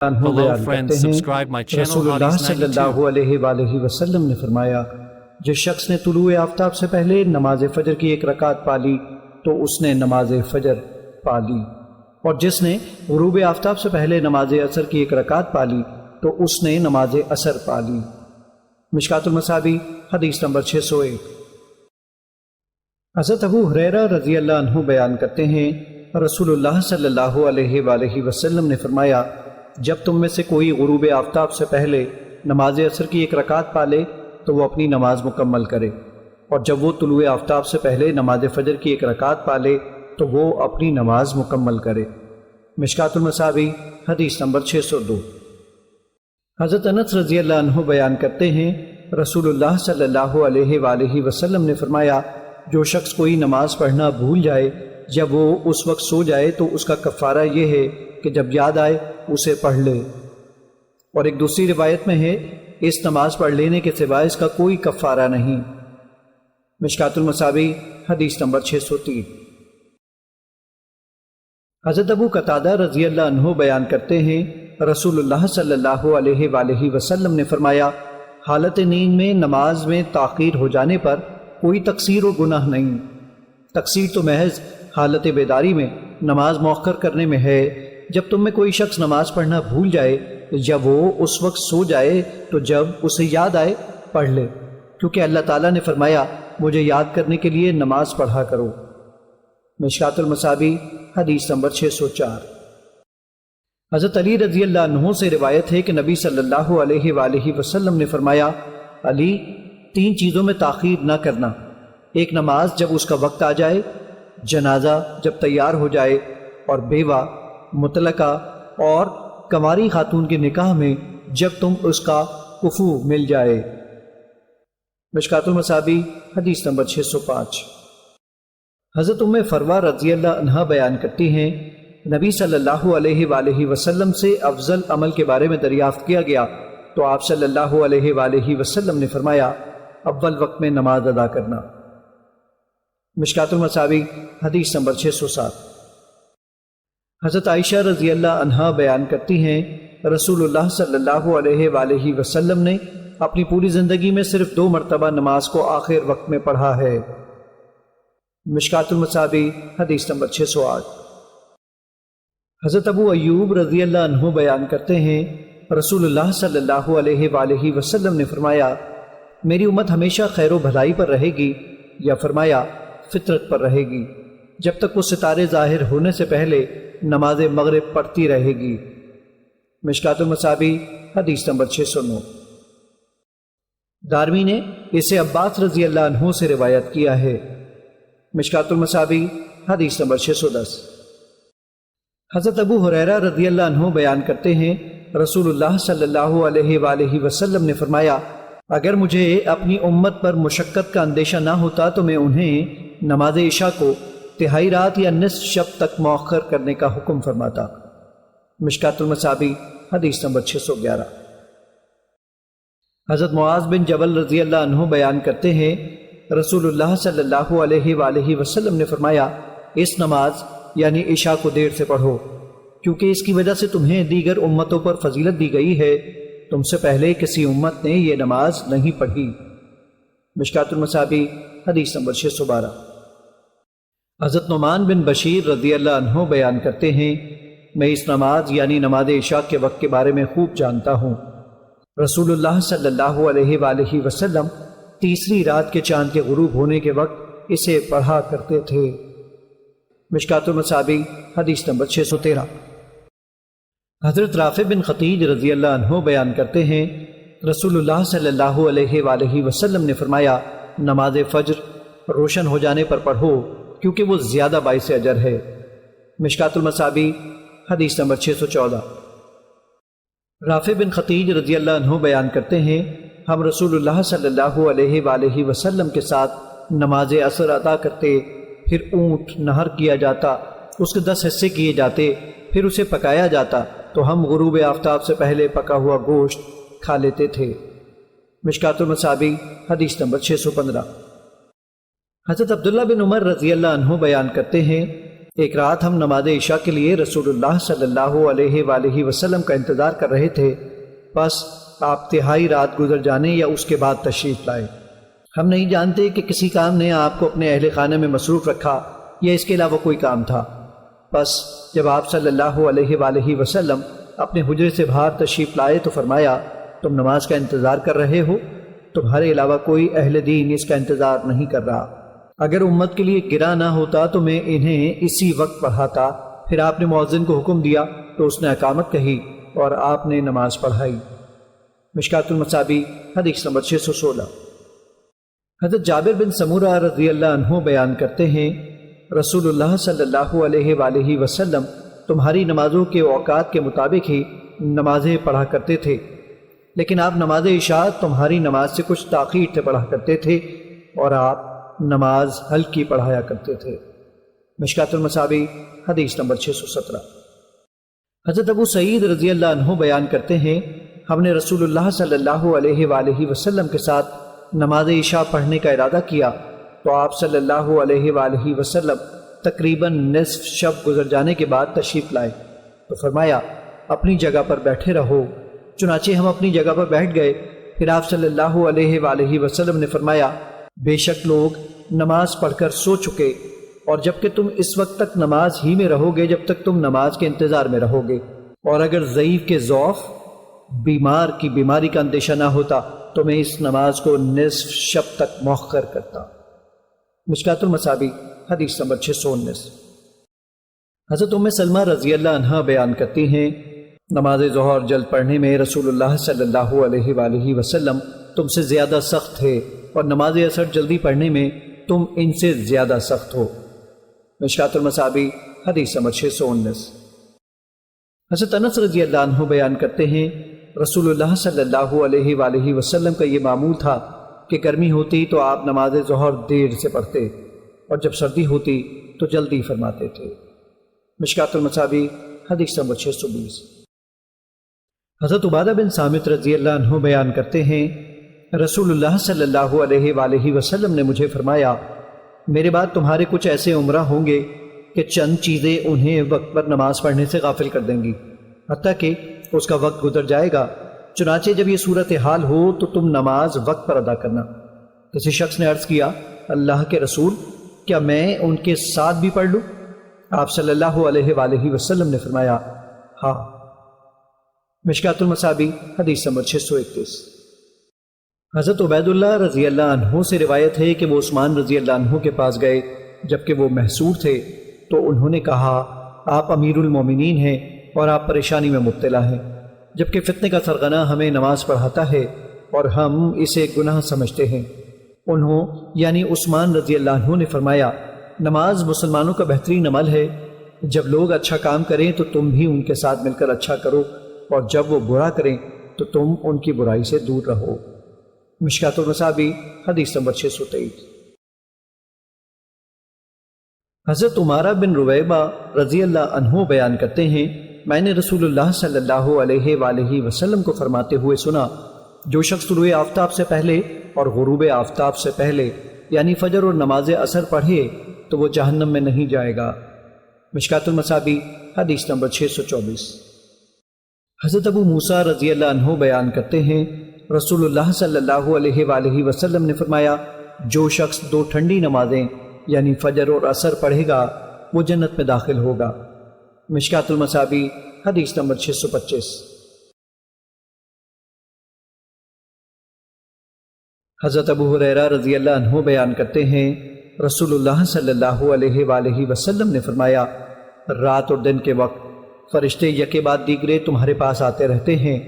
عنہ Hello بیان friends, کرتے ہیں subscribe my channel رسول اللہ Hadith صلی 92. اللہ علیہ وآلہ وسلم نے فرمایا، جس شخص نے طلوع آفتاب سے پہلے نماز فجر کی ایک رکعت پا لی تو اس نے نماز فجر پا لی، اور جس نے غروب آفتاب سے پہلے نماز عصر کی ایک رکعت پا لی تو اس نے نماز عصر پا لی۔ مشکات المصابیح حدیث نمبر 601۔ حضرت ابو ہریرہ رضی اللہ عنہ بیان کرتے ہیں، رسول اللہ صلی اللہ علیہ وآلہ وسلم نے فرمایا، جب تم میں سے کوئی غروب آفتاب سے پہلے نماز عصر کی ایک رکعت پا لے تو وہ اپنی نماز مکمل کرے، اور جب وہ طلوع آفتاب سے پہلے نماز فجر کی ایک رکعت پا لے تو وہ اپنی نماز مکمل کرے۔ مشکات المصابیح حدیث نمبر 602۔ حضرت انس رضی اللہ عنہ بیان کرتے ہیں، رسول اللہ صلی اللہ علیہ وآلہ وسلم نے فرمایا، جو شخص کوئی نماز پڑھنا بھول جائے جب وہ اس وقت سو جائے تو اس کا کفارہ یہ ہے کہ جب یاد آئے اسے پڑھ لے، اور ایک دوسری روایت میں ہے، اس نماز پڑھ لینے کے سوا اس کا کوئی کفارہ نہیں۔ مشکات المصابیح حدیث نمبر 603۔ حضرت ابو قتادہ رضی اللہ عنہ بیان کرتے ہیں، رسول اللہ صلی اللہ علیہ وآلہ وسلم نے فرمایا، حالت نیند میں نماز میں تاخیر ہو جانے پر کوئی تقصیر و گناہ نہیں، تقصیر تو محض حالت بیداری میں نماز مؤخر کرنے میں ہے۔ جب تم میں کوئی شخص نماز پڑھنا بھول جائے یا وہ اس وقت سو جائے تو جب اسے یاد آئے پڑھ لے، کیونکہ اللہ تعالیٰ نے فرمایا، مجھے یاد کرنے کے لیے نماز پڑھا کرو۔ مشکات المصابیح حدیث نمبر 604۔ حضرت علی رضی اللہ عنہ سے روایت ہے کہ نبی صلی اللہ علیہ وآلہ وسلم نے فرمایا، علی، 3 چیزوں میں تاخیر نہ کرنا، ایک نماز جب اس کا وقت آ جائے، جنازہ جب تیار ہو جائے، اور بیوہ، مطلقہ اور کنواری خاتون کے نکاح میں جب تم اس کا کفو مل جائے۔ مشکات المصابیح حدیث نمبر 605۔ حضرت ام فروہ رضی اللہ عنہ بیان کرتی ہیں، نبی صلی اللہ علیہ وآلہ وسلم سے افضل عمل کے بارے میں دریافت کیا گیا تو آپ صلی اللہ علیہ وآلہ وسلم نے فرمایا، اول وقت میں نماز ادا کرنا۔ مشکات المصابیح حدیث نمبر 607۔ حضرت عائشہ رضی اللہ عنہا بیان کرتی ہیں، رسول اللہ صلی اللہ علیہ وآلہ وسلم نے اپنی پوری زندگی میں صرف 2 مرتبہ نماز کو آخر وقت میں پڑھا ہے۔ مشکات المصابیح حدیث نمبر 608۔ حضرت ابو ایوب رضی اللہ عنہ بیان کرتے ہیں، رسول اللہ صلی اللہ علیہ وآلہ وسلم نے فرمایا، میری امت ہمیشہ خیر و بھلائی پر رہے گی، یا فرمایا فطرت پر رہے گی، جب تک وہ ستارے ظاہر ہونے سے پہلے نماز مغرب پڑھتی رہے گی۔ مشکات المصابیح حدیث نمبر 609۔ دارمی نے اسے عباس رضی اللہ عنہ سے روایت کیا ہے۔ مشکات المصابیح حدیث نمبر 610۔ حضرت ابو ہریرہ رضی اللہ عنہ بیان کرتے ہیں، رسول اللہ صلی اللہ علیہ وآلہ وسلم نے فرمایا، اگر مجھے اپنی امت پر مشقت کا اندیشہ نہ ہوتا تو میں انہیں نماز عشاء کو تہائی رات یا نصف شب تک مؤخر کرنے کا حکم فرماتا۔ مشکات المصابیح حدیث نمبر 611۔ حضرت معاذ بن جبل رضی اللہ عنہ بیان کرتے ہیں، رسول اللہ صلی اللہ علیہ وآلہ وسلم نے فرمایا، اس نماز یعنی عشاء کو دیر سے پڑھو، کیونکہ اس کی وجہ سے تمہیں دیگر امتوں پر فضیلت دی گئی ہے، تم سے پہلے کسی امت نے یہ نماز نہیں پڑھی۔ مشکات المصابیح حدیث نمبر 612۔ حضرت نعمان بن بشیر رضی اللہ عنہ بیان کرتے ہیں، میں اس نماز یعنی نماز عشاء کے وقت کے بارے میں خوب جانتا ہوں۔ رسول اللہ صلی اللہ علیہ وآلہ وسلم تیسری رات کے چاند کے غروب ہونے کے وقت اسے پڑھا کرتے تھے۔ مشکات المصابیح حدیث نمبر 613۔ حضرت رافع بن خدیج رضی اللہ عنہ بیان کرتے ہیں، رسول اللہ صلی اللہ علیہ وآلہ وسلم نے فرمایا، نماز فجر روشن ہو جانے پر پڑھو کیونکہ وہ زیادہ باعث اجر ہے۔ مشکات المصابیح حدیث نمبر 614۔ رافع بن خدیج رضی اللہ عنہ بیان کرتے ہیں، ہم رسول اللہ صلی اللہ علیہ وآلہ وسلم کے ساتھ نماز عصر ادا کرتے، پھر اونٹ نہر کیا جاتا، اس کے 10 حصے کیے جاتے، پھر اسے پکایا جاتا تو ہم غروب آفتاب سے پہلے پکا ہوا گوشت کھا لیتے تھے۔ مشکات المصابیح حدیث نمبر 615۔ حضرت عبداللہ بن عمر رضی اللہ عنہ بیان کرتے ہیں، ایک رات ہم نماز عشاء کے لیے رسول اللہ صلی اللہ علیہ وآلہ وسلم کا انتظار کر رہے تھے، بس آپ تہائی رات گزر جانے یا اس کے بعد تشریف لائے۔ ہم نہیں جانتے کہ کسی کام نے آپ کو اپنے اہل خانہ میں مصروف رکھا یا اس کے علاوہ کوئی کام تھا۔ بس جب آپ صلی اللہ علیہ وآلہ وسلم اپنے حجرے سے باہر تشریف لائے تو فرمایا، تم نماز کا انتظار کر رہے ہو؟ تمہارے علاوہ کوئی اہل دین اس کا انتظار نہیں کر رہا۔ اگر امت کے لیے گرا نہ ہوتا تو میں انہیں اسی وقت پڑھاتا۔ پھر آپ نے مؤذن کو حکم دیا تو اس نے اقامت کہی اور آپ نے نماز پڑھائی۔ مشکات المصابیح حدیث نمبر 616۔ حضرت جابر بن سمورہ رضی اللہ عنہ بیان کرتے ہیں، رسول اللہ صلی اللہ علیہ وآلہ وسلم تمہاری نمازوں کے اوقات کے مطابق ہی نمازیں پڑھا کرتے تھے، لیکن آپ نماز عشاء تمہاری نماز سے کچھ تاخیر سے پڑھا کرتے تھے اور آپ نماز ہلکی پڑھایا کرتے تھے۔ مشکات المصابیح حدیث نمبر 617۔ حضرت ابو سعید رضی اللہ عنہ بیان کرتے ہیں، ہم نے رسول اللہ صلی اللہ علیہ وآلہ وسلم کے ساتھ نماز عشاء پڑھنے کا ارادہ کیا تو آپ صلی اللہ علیہ وآلہ وسلم تقریباً نصف شب گزر جانے کے بعد تشریف لائے تو فرمایا، اپنی جگہ پر بیٹھے رہو۔ چنانچہ ہم اپنی جگہ پر بیٹھ گئے۔ پھر آپ صلی اللہ علیہ وآلہ وسلم نے فرمایا، بے شک لوگ نماز پڑھ کر سو چکے، اور جب کہ تم اس وقت تک نماز ہی میں رہو گے جب تک تم نماز کے انتظار میں رہو گے، اور اگر ضعیف کے ضعف، بیمار کی بیماری کا اندیشہ نہ ہوتا تو میں اس نماز کو نصف شب تک مؤخر کرتا۔ مشکات المصابیح حدیث نمبر 619۔ حضرت ام سلمہ رضی اللہ عنہا بیان کرتی ہیں، نماز ظہر جلد پڑھنے میں رسول اللہ صلی اللہ علیہ وآلہ وسلم تم سے زیادہ سخت تھے، اور نماز عصر جلدی پڑھنے میں تم ان سے زیادہ سخت ہو۔ مشکات المصابیح حدیث نمبر 619۔ حضرت انس رضی اللہ عنہ بیان کرتے ہیں، رسول اللہ صلی اللہ علیہ وآلہ وسلم کا یہ معمول تھا کہ گرمی ہوتی تو آپ نماز ظہر دیر سے پڑھتے، اور جب سردی ہوتی تو جلدی فرماتے تھے۔ مشکات المصابیح حدیث نمبر 620۔ حضرت عبادہ بن صامت رضی اللہ عنہ بیان کرتے ہیں، رسول اللہ صلی اللہ علیہ وآلہ وسلم نے مجھے فرمایا، میرے بعد تمہارے کچھ ایسے عمرہ ہوں گے کہ چند چیزیں انہیں وقت پر نماز پڑھنے سے غافل کر دیں گی، حتیٰ کہ اس کا وقت گزر جائے گا۔ چنانچہ جب یہ صورتحال ہو تو تم نماز وقت پر ادا کرنا۔ کسی شخص نے عرض کیا، اللہ کے رسول، کیا میں ان کے ساتھ بھی پڑھ لوں؟ آپ صلی اللہ علیہ وآلہ وسلم نے فرمایا، ہاں۔ مشکات المصابیح حدیث نمبر 631۔ حضرت عبید اللہ رضی اللہ عنہ سے روایت ہے کہ وہ عثمان رضی اللہ عنہ کے پاس گئے جبکہ وہ محصور تھے، تو انہوں نے کہا، آپ امیر المومنین ہیں اور آپ پریشانی میں مبتلا ہیں، جبکہ فتنے کا سرغنہ ہمیں نماز پڑھاتا ہے اور ہم اسے گناہ سمجھتے ہیں۔ انہوں یعنی عثمان رضی اللہ عنہ نے فرمایا، نماز مسلمانوں کا بہترین عمل ہے، جب لوگ اچھا کام کریں تو تم بھی ان کے ساتھ مل کر اچھا کرو، اور جب وہ برا کریں تو تم ان کی برائی سے دور رہو۔ مشکات المصابیح حدیث نمبر 623۔ حضرت عمارہ بن رویبہ رضی اللہ عنہ بیان کرتے ہیں، میں نے رسول اللہ صلی اللہ علیہ وآلہ وسلم کو فرماتے ہوئے سنا، جو شخص طلوع آفتاب سے پہلے اور غروب آفتاب سے پہلے یعنی فجر اور نماز عصر پڑھے تو وہ جہنم میں نہیں جائے گا۔ مشکات المصابیح حدیث نمبر 624۔ حضرت ابو موسیٰ رضی اللہ عنہ بیان کرتے ہیں، رسول اللہ صلی اللہ علیہ وآلہ وسلم نے فرمایا، جو شخص 2 ٹھنڈی نمازیں یعنی فجر اور عصر پڑھے گا وہ جنت میں داخل ہوگا۔ مشکات المصابیح حدیث نمبر 625۔ حضرت ابو ہریرہ رضی اللہ عنہ بیان کرتے ہیں، رسول اللہ صلی اللہ علیہ وآلہ وسلم نے فرمایا، رات اور دن کے وقت فرشتے یکے بعد دیگرے تمہارے پاس آتے رہتے ہیں،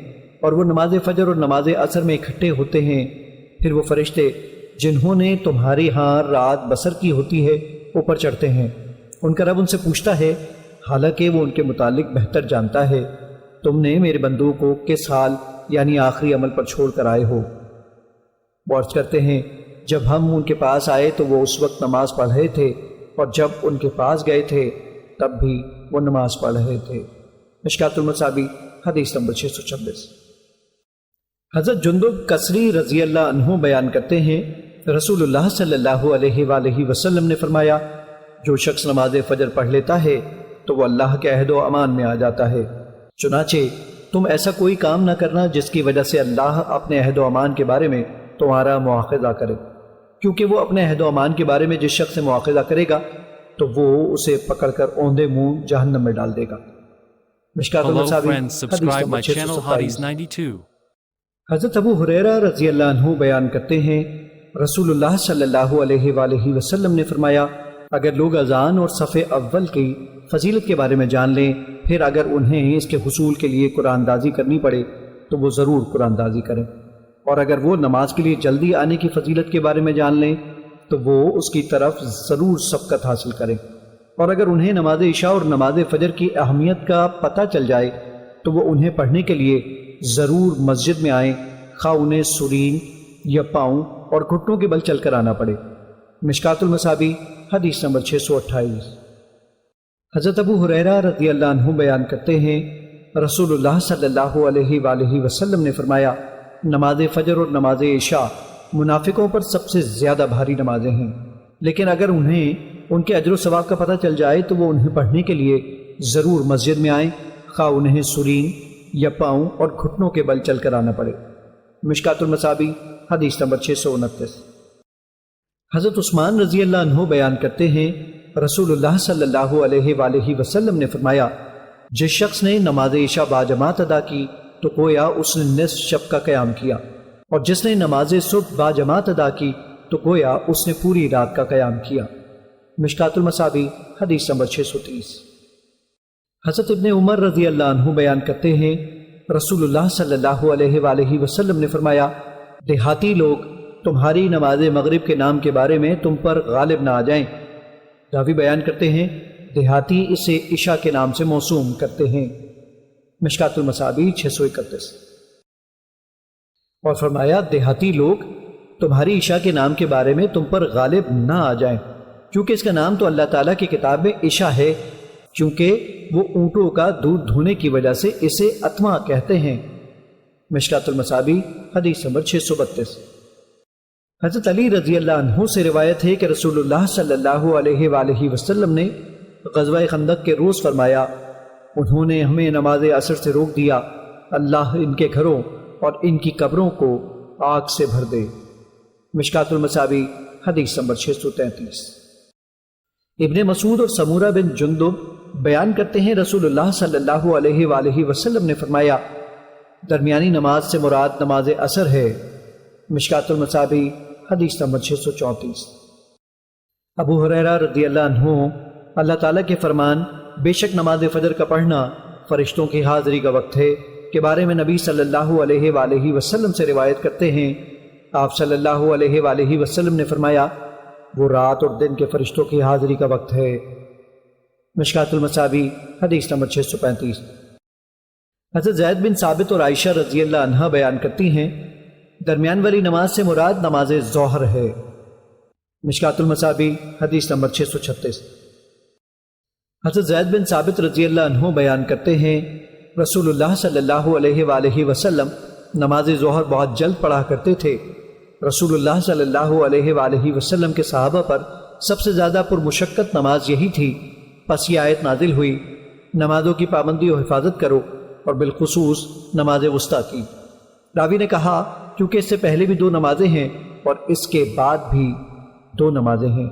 اور وہ نماز فجر اور نماز عصر میں اکٹھے ہوتے ہیں۔ پھر وہ فرشتے جنہوں نے تمہاری ہاں رات بسر کی ہوتی ہے اوپر چڑھتے ہیں۔ ان کا رب ان سے پوچھتا ہے، حالانکہ وہ ان کے متعلق بہتر جانتا ہے، تم نے میرے بندوں کو کس حال یعنی آخری عمل پر چھوڑ کر آئے ہو؟ وہ عرض کرتے ہیں، جب ہم ان کے پاس آئے تو وہ اس وقت نماز پڑھ رہے تھے، اور جب ان کے پاس گئے تھے تب بھی وہ نماز پڑھ رہے تھے۔ مشکات المصابیح حدیث نمبر 626۔ حضرت جندب کسری رضی اللہ عنہ بیان کرتے ہیں، رسول اللہ صلی اللہ علیہ وآلہ وسلم نے فرمایا، جو شخص نماز فجر پڑھ لیتا ہے تو وہ اللہ کے عہد و امان میں آ جاتا ہے۔ چنانچہ تم ایسا کوئی کام نہ کرنا جس کی وجہ سے اللہ اپنے عہد و امان کے بارے میں تمہارا مواخذہ کرے، کیونکہ وہ اپنے عہد و امان کے بارے میں جس شخص سے مواخذہ کرے گا تو وہ اسے پکڑ کر اوندے منہ جہنم میں ڈال دے گا۔ مشکات Hello المصابیح friends, حدیث subscribe number my channel 627۔ Hadith 92. حضرت ابو ہریرہ رضی اللہ عنہ بیان کرتے ہیں رسول اللہ صلی اللہ علیہ وآلہ وسلم نے فرمایا، اگر لوگ اذان اور صف اول کی فضیلت کے بارے میں جان لیں، پھر اگر انہیں اس کے حصول کے لیے قرآن دازی کرنی پڑے تو وہ ضرور قرآن دازی کریں، اور اگر وہ نماز کے لیے جلدی آنے کی فضیلت کے بارے میں جان لیں تو وہ اس کی طرف ضرور سبقت حاصل کریں، اور اگر انہیں نماز عشاء اور نماز فجر کی اہمیت کا پتہ چل جائے تو وہ انہیں پڑھنے کے لیے ضرور مسجد میں آئیں، خواہ انہیں سرین یا پاؤں اور گھٹنوں کے بل چل کر آنا پڑے۔ مشکات المصابیح حدیث نمبر 628۔ حضرت ابو ہریرہ رضی اللہ عنہ بیان کرتے ہیں رسول اللہ صلی اللہ علیہ وآلہ وسلم نے فرمایا، نماز فجر اور نماز عشاء منافقوں پر سب سے زیادہ بھاری نمازیں ہیں، لیکن اگر انہیں ان کے اجر و ثواب کا پتہ چل جائے تو وہ انہیں پڑھنے کے لیے ضرور مسجد میں آئیں، خواہ انہیں سرین یا پاؤں اور گھٹنوں کے بل چل کر آنا پڑے۔ مشکات المصابیح حدیث نمبر 629۔ حضرت عثمان رضی اللہ عنہ بیان کرتے ہیں رسول اللہ صلی اللہ علیہ وآلہ وسلم نے فرمایا، جس شخص نے نماز عشاء باجماعت ادا کی تو گویا اس نے نصف شب کا قیام کیا، اور جس نے نماز صبح باجماعت ادا کی تو گویا اس نے پوری رات کا قیام کیا۔ مشکات المصابیح حدیث نمبر 630۔ حضرت ابن عمر رضی اللہ عنہ بیان کرتے ہیں رسول اللہ صلی اللہ علیہ وآلہ وسلم نے فرمایا، دیہاتی لوگ تمہاری نماز مغرب کے نام کے بارے میں تم پر غالب نہ آ جائیں۔ راوی بیان کرتے ہیں دیہاتی اسے عشاء کے نام سے موسوم کرتے ہیں۔ مشکات المصابیح 631۔ اور فرمایا، دیہاتی لوگ تمہاری عشاء کے نام کے بارے میں تم پر غالب نہ آ جائیں، کیونکہ اس کا نام تو اللہ تعالیٰ کی کتاب میں عشاء ہے، چونکہ وہ اونٹوں کا دودھ دھونے کی وجہ سے اسے اتما کہتے ہیں۔ مشکات المصابیح حدیث نمبر 632۔ حضرت علی رضی اللہ عنہ سے روایت ہے کہ رسول اللہ صلی اللہ علیہ وآلہ وسلم نے غزوہ خندق کے روز فرمایا، انہوں نے ہمیں نماز عصر سے روک دیا، اللہ ان کے گھروں اور ان کی قبروں کو آگ سے بھر دے۔ مشکات المصابیح حدیث نمبر 633۔ ابن مسعود اور سمورہ بن جندب بیان کرتے ہیں رسول اللہ صلی اللہ علیہ وآلہ وسلم نے فرمایا، درمیانی نماز سے مراد نماز عصر ہے۔ مشکات المصابیح حدیث نمبر 634۔ ابو ہریرہ رضی اللہ عنہ اللہ تعالیٰ کے فرمان بے شک نماز فجر کا پڑھنا فرشتوں کی حاضری کا وقت ہے کے بارے میں نبی صلی اللہ علیہ وآلہ وسلم سے روایت کرتے ہیں، آپ صلی اللہ علیہ وآلہ وسلم نے فرمایا، وہ رات اور دن کے فرشتوں کی حاضری کا وقت ہے۔ مشکات المصابیح حدیث نمبر 635۔ حضرت زید بن ثابت اور عائشہ رضی اللہ عنہا بیان کرتی ہیں، درمیان والی نماز سے مراد نماز ظہر ہے۔ مشکات المصابیح حدیث نمبر 636۔ حضرت زید بن ثابت رضی اللہ عنہ بیان کرتے ہیں، رسول اللہ صلی اللہ علیہ وآلہ وسلم نماز ظہر بہت جلد پڑھا کرتے تھے۔ رسول اللہ صلی اللہ علیہ وآلہ وسلم کے صحابہ پر سب سے زیادہ پرمشقت نماز یہی تھی، پس یہ آیت نازل ہوئی، نمازوں کی پابندی و حفاظت کرو، اور بالخصوص نماز وسطیٰ کی۔ راوی نے کہا، کیونکہ اس سے پہلے بھی 2 نمازیں ہیں اور اس کے بعد بھی 2 نمازیں ہیں۔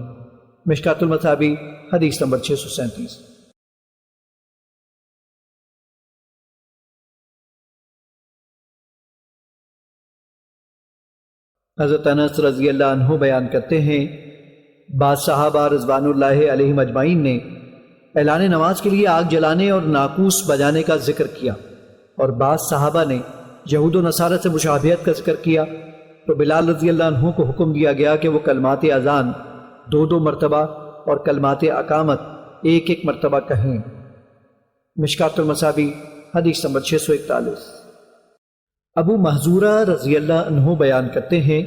مشکات المصابیح حدیث نمبر 637۔ حضرت انس رضی اللہ عنہ بیان کرتے ہیں، بعض صحابہ رضوان اللہ علیہم اجمعین نے اعلان نماز کے لیے آگ جلانے اور ناقوس بجانے کا ذکر کیا، اور بعض صحابہ نے یہود و نصارہ سے مشابہت کا ذکر کیا، تو بلال رضی اللہ عنہ کو حکم دیا گیا کہ وہ کلمات اذان 2 مرتبہ اور کلمات اقامت 1 مرتبہ کہیں۔ مشکات المصابیح حدیث نمبر 641۔ ابو محذورہ رضی اللہ عنہ بیان کرتے ہیں،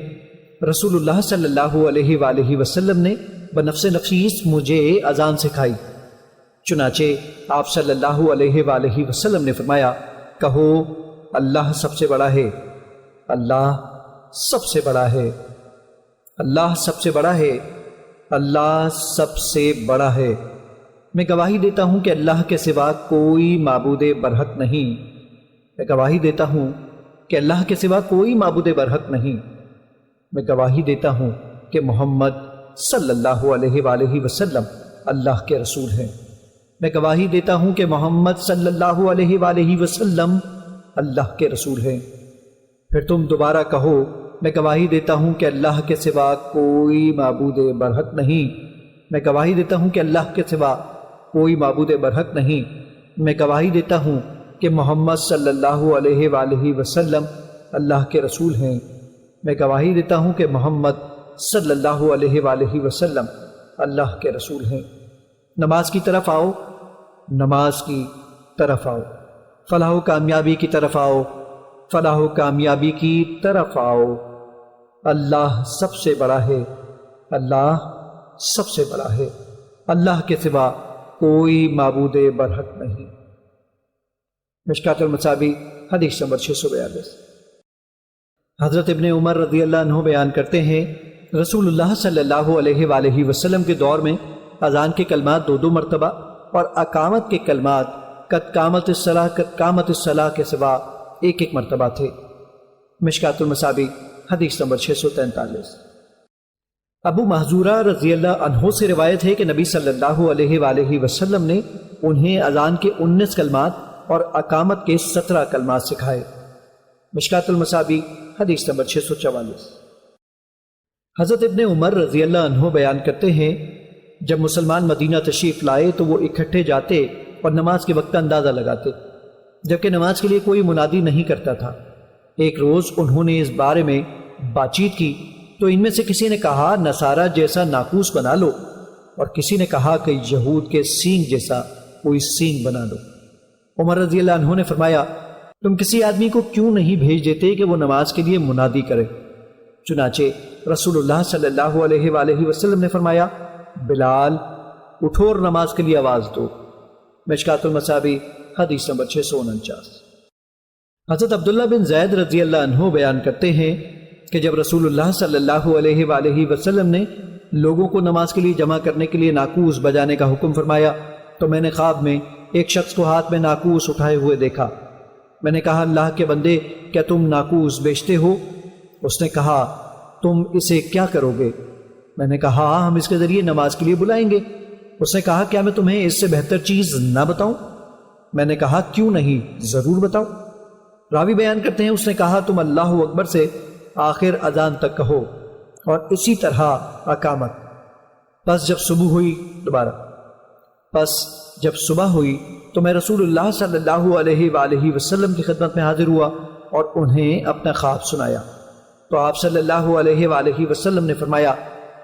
رسول اللہ صلی اللہ علیہ وآلہ وسلم نے بنفس نفیس مجھے اذان سکھائی، چنانچہ آپ صلی اللہ علیہ وآلہ وسلم نے فرمایا، کہو اللہ سب سے بڑا ہے، اللہ سب سے بڑا ہے، اللہ سب سے بڑا ہے، اللہ سب سے بڑا ہے۔ میں گواہی دیتا ہوں کہ اللہ کے سوا کوئی معبود برحق نہیں۔ میں گواہی دیتا ہوں کہ اللہ کے سوا کوئی معبود برحق نہیں۔ میں گواہی دیتا ہوں کہ محمد صلی اللہ علیہ وآلہ وسلم اللہ کے رسول ہیں۔ میں گواہی دیتا ہوں کہ محمد صلی اللہ علیہ وآلہ وسلم اللہ کے رسول ہیں۔ پھر تم دوبارہ کہو، میں گواہی دیتا ہوں کہ اللہ کے سوا کوئی معبود برحق نہیں۔ میں گواہی دیتا ہوں کہ اللہ کے سوا کوئی معبود برحق نہیں۔ میں گواہی دیتا ہوں کہ محمد صلی اللہ علیہ وآلہ وسلم اللہ کے رسول ہیں۔ میں گواہی دیتا ہوں کہ محمد صلی اللہ علیہ وآلہ وسلم اللہ کے رسول ہیں۔ نماز کی طرف آؤ، نماز کی طرف آؤ، فلاح و کامیابی کی طرف آؤ، فلاح و کامیابی کی طرف آؤ۔ اللہ سب سے بڑا ہے، اللہ سب سے بڑا ہے، اللہ کے سوا کوئی معبود برحق نہیں۔ مشکات المصابیح حدیث نمبر 642۔ حضرت ابن عمر رضی اللہ عنہ بیان کرتے ہیں، رسول اللہ صلی اللہ علیہ وآلہ وسلم کے دور میں اذان کے کلمات 2 مرتبہ اور اقامت کے کلمات قد قامت الصلاۃ قد قامت الصلاۃ کے سوا 1 مرتبہ تھے۔ مشکات المصابیح حدیث نمبر 643۔ ابو محذورہ رضی اللہ عنہ سے روایت ہے کہ نبی صلی اللہ علیہ وآلہ وسلم نے انہیں اذان کے 19 کلمات اور اقامت کے 17 کلمات سکھائے۔ مشکات المصابیح حدیث نمبر 644۔ حضرت ابن عمر رضی اللہ عنہ بیان کرتے ہیں، جب مسلمان مدینہ تشریف لائے تو وہ اکٹھے جاتے اور نماز کے وقت کا اندازہ لگاتے، جبکہ نماز کے لیے کوئی منادی نہیں کرتا تھا۔ ایک روز انہوں نے اس بارے میں بات چیت کی تو ان میں سے کسی نے کہا نصارہ جیسا ناقوس بنا لو، اور کسی نے کہا کہ یہود کے سینگ جیسا کوئی سینگ بنا لو۔ عمر رضی اللہ عنہ نے فرمایا، تم کسی آدمی کو کیوں نہیں بھیج دیتے کہ وہ نماز کے لیے منادی کرے؟ چنانچہ رسول اللہ صلی اللہ علیہ وآلہ وسلم نے فرمایا، بلال اٹھو اور نماز کے لیے آواز دو۔ مشکات المصابیح حدیث نمبر 649۔ حضرت عبداللہ بن زید رضی اللہ عنہ بیان کرتے ہیں کہ جب رسول اللہ صلی اللہ علیہ وآلہ وسلم نے لوگوں کو نماز کے لیے جمع کرنے کے لیے ناقوس بجانے کا حکم فرمایا تو میں نے خواب میں ایک شخص کو ہاتھ میں ناقوس اٹھائے ہوئے دیکھا۔ میں نے کہا، اللہ کے بندے، کیا تم ناقوس بیچتے ہو؟ اس نے کہا، تم اسے کیا کرو گے؟ میں نے کہا، ہم اس کے ذریعے نماز کے لیے بلائیں گے۔ اس نے کہا، کیا میں تمہیں اس سے بہتر چیز نہ بتاؤں؟ میں نے کہا، کیوں نہیں، ضرور بتاؤ۔ راوی بیان کرتے ہیں، اس نے کہا، تم اللہ اکبر سے آخر اذان تک کہو اور اسی طرح اقامت۔ پس جب صبح ہوئی تو میں رسول اللہ صلی اللہ علیہ وآلہ وسلم کی خدمت میں حاضر ہوا اور انہیں اپنا خواب سنایا تو آپ صلی اللہ علیہ وآلہ وسلم نے فرمایا،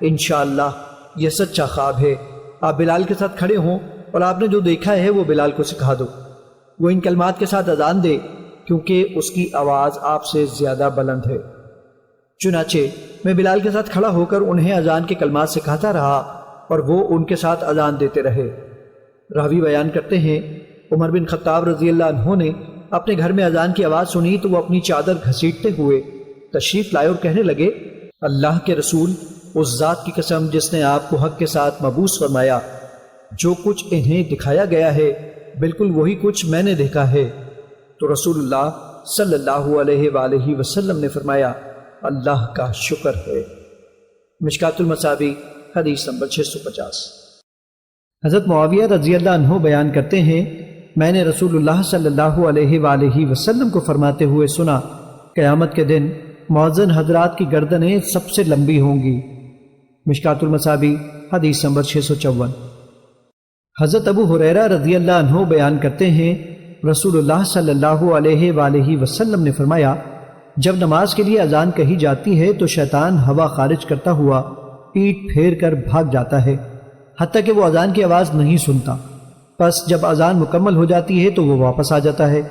انشاءاللہ یہ سچا خواب ہے۔ آپ بلال کے ساتھ کھڑے ہوں اور آپ نے جو دیکھا ہے وہ بلال کو سکھا دو۔ وہ ان کلمات کے ساتھ اذان دے کیونکہ اس کی آواز آپ سے زیادہ بلند ہے۔ چنانچہ میں بلال کے ساتھ کھڑا ہو کر انہیں اذان کے کلمات سکھاتا رہا اور وہ ان کے ساتھ اذان دیتے رہے۔ راوی بیان کرتے ہیں، عمر بن خطاب رضی اللہ عنہ نے اپنے گھر میں اذان کی آواز سنی تو وہ اپنی چادر گھسیٹتے ہوئے تشریف لائے اور کہنے لگے، اللہ کے رسول، اس ذات کی قسم جس نے آپ کو حق کے ساتھ مبعوث فرمایا، جو کچھ انہیں دکھایا گیا ہے بالکل وہی کچھ میں نے دیکھا ہے۔ تو رسول اللہ صلی اللہ علیہ وآلہ وسلم نے فرمایا، اللہ کا شکر ہے۔ مشکات المصابیح حدیث نمبر 650۔ حضرت معاویہ رضی اللہ عنہ بیان کرتے ہیں، میں نے رسول اللہ صلی اللہ علیہ وآلہ وسلم کو فرماتے ہوئے سنا، قیامت کے دن مؤذن حضرات کی گردنیں سب سے لمبی ہوں گی۔ مشکات المصابیح حدیث نمبر 654۔ حضرت ابو ہریرہ رضی اللہ عنہ بیان کرتے ہیں، رسول اللہ صلی اللہ علیہ وآلہ وسلم نے فرمایا، جب نماز کے لیے اذان کہی جاتی ہے تو شیطان ہوا خارج کرتا ہوا پیٹ پھیر کر بھاگ جاتا ہے، حتیٰ کہ وہ اذان کی آواز نہیں سنتا۔ پس جب اذان مکمل ہو جاتی ہے تو وہ واپس آ جاتا ہے،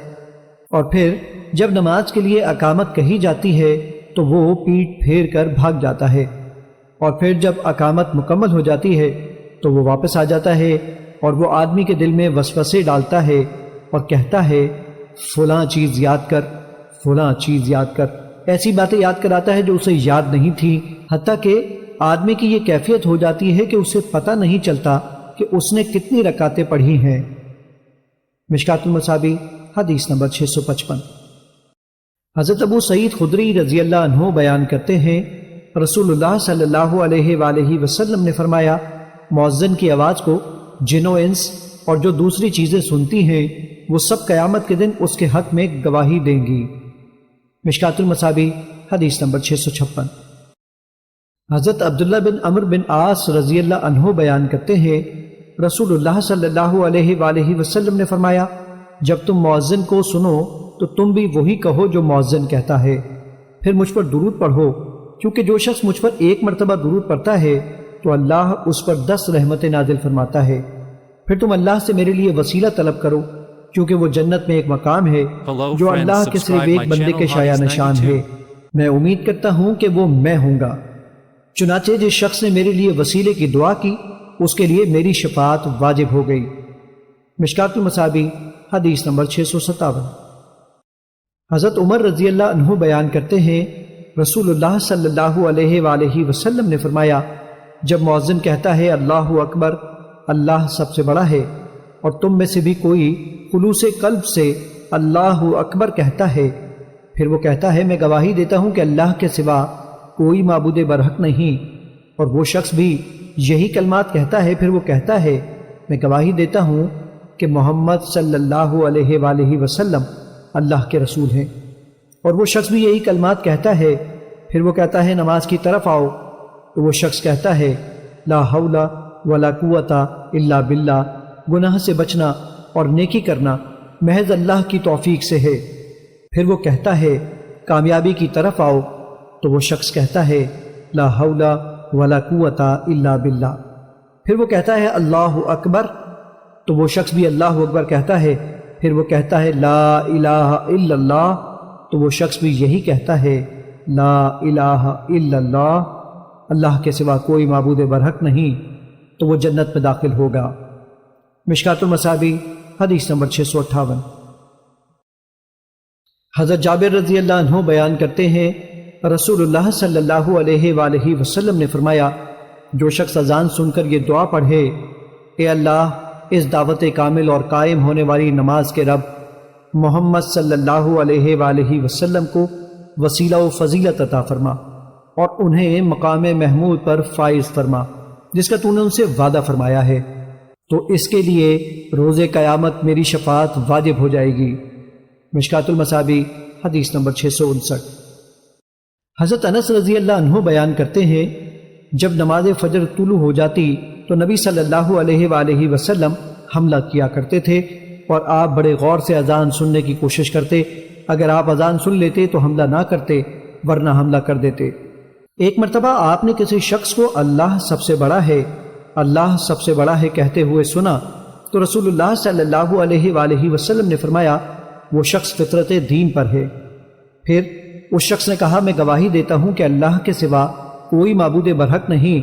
اور پھر جب نماز کے لیے اقامت کہی جاتی ہے تو وہ پیٹ پھیر کر بھاگ جاتا ہے، اور پھر جب اقامت مکمل ہو جاتی ہے تو وہ واپس آ جاتا ہے، اور وہ آدمی کے دل میں وسوسے ڈالتا ہے اور کہتا ہے، فلاں چیز یاد کر، فلاں چیز یاد کر، ایسی باتیں یاد کراتا ہے جو اسے یاد نہیں تھی، حتیٰ کہ آدمی کی یہ کیفیت ہو جاتی ہے کہ اسے پتہ نہیں چلتا کہ اس نے کتنی رکعتیں پڑھی ہیں۔ مشکات المصابیح حدیث نمبر 655۔ حضرت ابو سعید خدری رضی اللہ عنہ بیان کرتے ہیں رسول اللہ صلی اللہ علیہ وآلہ وسلم نے فرمایا، مؤذن کی آواز کو جن و انس اور جو دوسری چیزیں سنتی ہیں وہ سب قیامت کے دن اس کے حق میں گواہی دیں گی۔ مشکات المصابیح حدیث نمبر 656۔ حضرت عبداللہ بن عمرو بن عاص رضی اللہ عنہ بیان کرتے ہیں رسول اللہ صلی اللہ علیہ وآلہ وسلم نے فرمایا، جب تم مؤذن کو سنو تو تم بھی وہی کہو جو مؤذن کہتا ہے، پھر مجھ پر درود پڑھو، کیونکہ جو شخص مجھ پر ایک مرتبہ درود پڑھتا ہے تو اللہ اس پر 10 رحمتیں نازل فرماتا ہے۔ پھر تم اللہ سے میرے لیے وسیلہ طلب کرو، کیونکہ وہ جنت میں ایک مقام ہے جو اللہ کے صرف ایک بندے کے شایع نشان ہے۔ میں امید کرتا ہوں کہ وہ میں ہوں گا۔ چنانچہ جس شخص نے میرے لیے وسیلے کی دعا کی اس کے لیے میری شفاعت واجب ہو گئی۔ مشکات المصابیح حدیث نمبر 657۔ حضرت عمر رضی اللہ عنہ بیان کرتے ہیں رسول اللہ صلی اللہ علیہ وآلہ وسلم نے فرمایا، جب مؤذن کہتا ہے اللہ اکبر، اللہ سب سے بڑا ہے، اور تم میں سے بھی کوئی خلوص قلب سے اللہ اکبر کہتا ہے، پھر وہ کہتا ہے میں گواہی دیتا ہوں کہ اللہ کے سوا کوئی معبود برحق نہیں، اور وہ شخص بھی یہی کلمات کہتا ہے، پھر وہ کہتا ہے میں گواہی دیتا ہوں کہ محمد صلی اللہ علیہ وآلہ وسلم اللہ کے رسول ہیں، اور وہ شخص بھی یہی کلمات کہتا ہے، پھر وہ کہتا ہے نماز کی طرف آؤ، تو وہ شخص کہتا ہے لا حول ولا قوت الا باللہ، گناہ سے بچنا اور نیکی کرنا محض اللہ کی توفیق سے ہے، پھر وہ کہتا ہے کامیابی کی طرف آؤ، تو وہ شخص کہتا ہے لا حول ولا قوت الا باللہ، پھر وہ کہتا ہے اللہ اکبر، تو وہ شخص بھی اللہ اکبر کہتا ہے، پھر وہ کہتا ہے لا الہ الا اللہ، تو وہ شخص بھی یہی کہتا ہے لا الہ الا اللہ، اللہ کے سوا کوئی معبود برحق نہیں، تو وہ جنت میں داخل ہوگا۔ مشکات المصابیح حدیث نمبر 658۔ حضرت جابر رضی اللہ عنہ بیان کرتے ہیں رسول اللہ صلی اللہ علیہ وآلہ وسلم نے فرمایا، جو شخص اذان سن کر یہ دعا پڑھے، اے اللہ اس دعوت کامل اور قائم ہونے والی نماز کے رب، محمد صلی اللہ علیہ وآلہ وسلم کو وسیلہ و فضیلت عطا فرما اور انہیں مقام محمود پر فائز فرما جس کا تو نے ان سے وعدہ فرمایا ہے، تو اس کے لیے روز قیامت میری شفاعت واجب ہو جائے گی۔ مشکات المصابیح حدیث نمبر 659۔ حضرت انس رضی اللہ عنہ بیان کرتے ہیں جب نماز فجر طلوع ہو جاتی تو نبی صلی اللہ علیہ وآلہ وسلم حملہ کیا کرتے تھے، اور آپ بڑے غور سے اذان سننے کی کوشش کرتے، اگر آپ اذان سن لیتے تو حملہ نہ کرتے ورنہ حملہ کر دیتے۔ ایک مرتبہ آپ نے کسی شخص کو اللہ سب سے بڑا ہے، اللہ سب سے بڑا ہے کہتے ہوئے سنا تو رسول اللہ صلی اللہ علیہ وآلہ وسلم نے فرمایا وہ شخص فطرت دین پر ہے۔ پھر اس شخص نے کہا میں گواہی دیتا ہوں کہ اللہ کے سوا کوئی معبود برحق نہیں،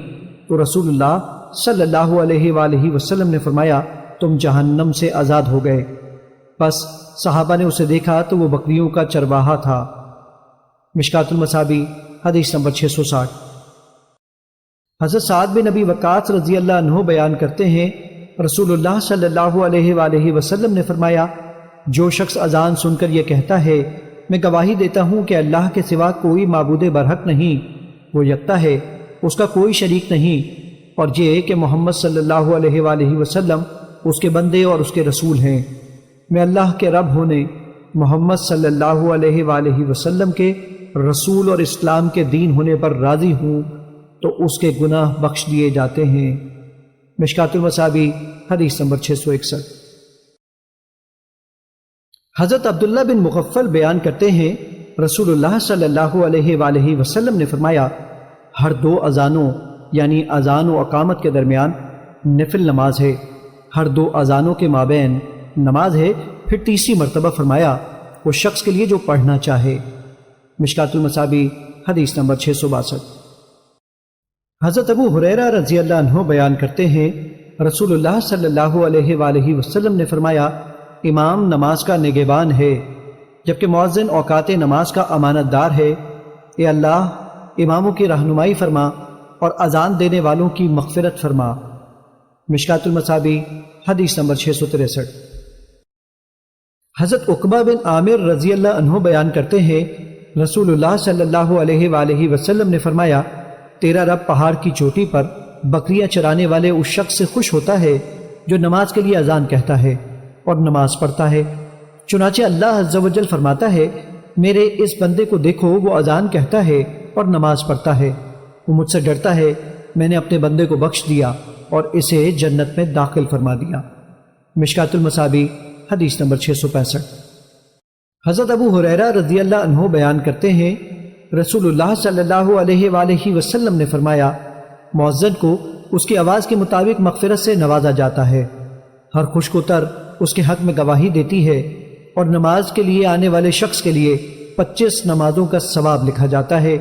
تو رسول اللہ صلی اللہ علیہ وآلہ وسلم نے فرمایا تم جہنم سے آزاد ہو گئے۔ بس صحابہ نے اسے دیکھا تو وہ بکریوں کا چرواہا تھا۔ مشکات المصابیح حدیث نمبر 660۔ حضرت سعد بن ابی وقاص رضی اللہ عنہ بیان کرتے ہیں رسول اللہ صلی اللہ علیہ وآلہ وسلم نے فرمایا جو شخص اذان سن کر یہ کہتا ہے میں گواہی دیتا ہوں کہ اللہ کے سوا کوئی معبود برحق نہیں، وہ یکتا ہے، اس کا کوئی شریک نہیں، اور یہ کہ محمد صلی اللہ علیہ وآلہ وسلم اس کے بندے اور اس کے رسول ہیں، میں اللہ کے رب ہونے، محمد صلی اللہ علیہ وآلہ وسلم کے رسول اور اسلام کے دین ہونے پر راضی ہوں، تو اس کے گناہ بخش دیے جاتے ہیں۔ مشکات المصابیح حدیث نمبر 661۔ حضرت عبداللہ بن مغفل بیان کرتے ہیں رسول اللہ صلی اللہ علیہ وآلہ وسلم نے فرمایا ہر 2 اذانوں یعنی اذان و اقامت کے درمیان نفل نماز ہے، ہر 2 اذانوں کے مابین نماز ہے، پھر تیسری مرتبہ فرمایا وہ شخص کے لیے جو پڑھنا چاہے۔ مشکات المصابیح حدیث نمبر 662۔ حضرت ابو ہریرہ رضی اللہ عنہ بیان کرتے ہیں رسول اللہ صلی اللہ علیہ وآلہ وسلم نے فرمایا امام نماز کا نگہبان ہے، جبکہ مؤذن اوقات نماز کا امانت دار ہے۔ اے اللہ اماموں کی رہنمائی فرما اور اذان دینے والوں کی مغفرت فرما۔ مشکات المصابیح حدیث نمبر 663۔ حضرت عقبہ بن عامر رضی اللہ عنہ بیان کرتے ہیں رسول اللہ صلی اللہ علیہ وآلہ وسلم نے فرمایا، تیرا رب پہاڑ کی چوٹی پر بکریاں چرانے والے اس شخص سے خوش ہوتا ہے جو نماز کے لیے اذان کہتا ہے اور نماز پڑھتا ہے۔ چنانچہ اللہ عز و جل فرماتا ہے، میرے اس بندے کو دیکھو، وہ اذان کہتا ہے اور نماز پڑھتا ہے، وہ مجھ سے ڈرتا ہے، میں نے اپنے بندے کو بخش دیا اور اسے جنت میں داخل فرما دیا۔ مشکات المصابیح حدیث نمبر 665۔ حضرت ابو ہریرہ رضی اللہ عنہ بیان کرتے ہیں رسول اللہ صلی اللہ علیہ وآلہ وسلم نے فرمایا، مؤذن کو اس کی آواز کے مطابق مغفرت سے نوازا جاتا ہے، ہر خشک و تر اس کے حق میں گواہی دیتی ہے، اور نماز کے لیے آنے والے شخص کے لیے 25 نمازوں کا ثواب لکھا جاتا ہے،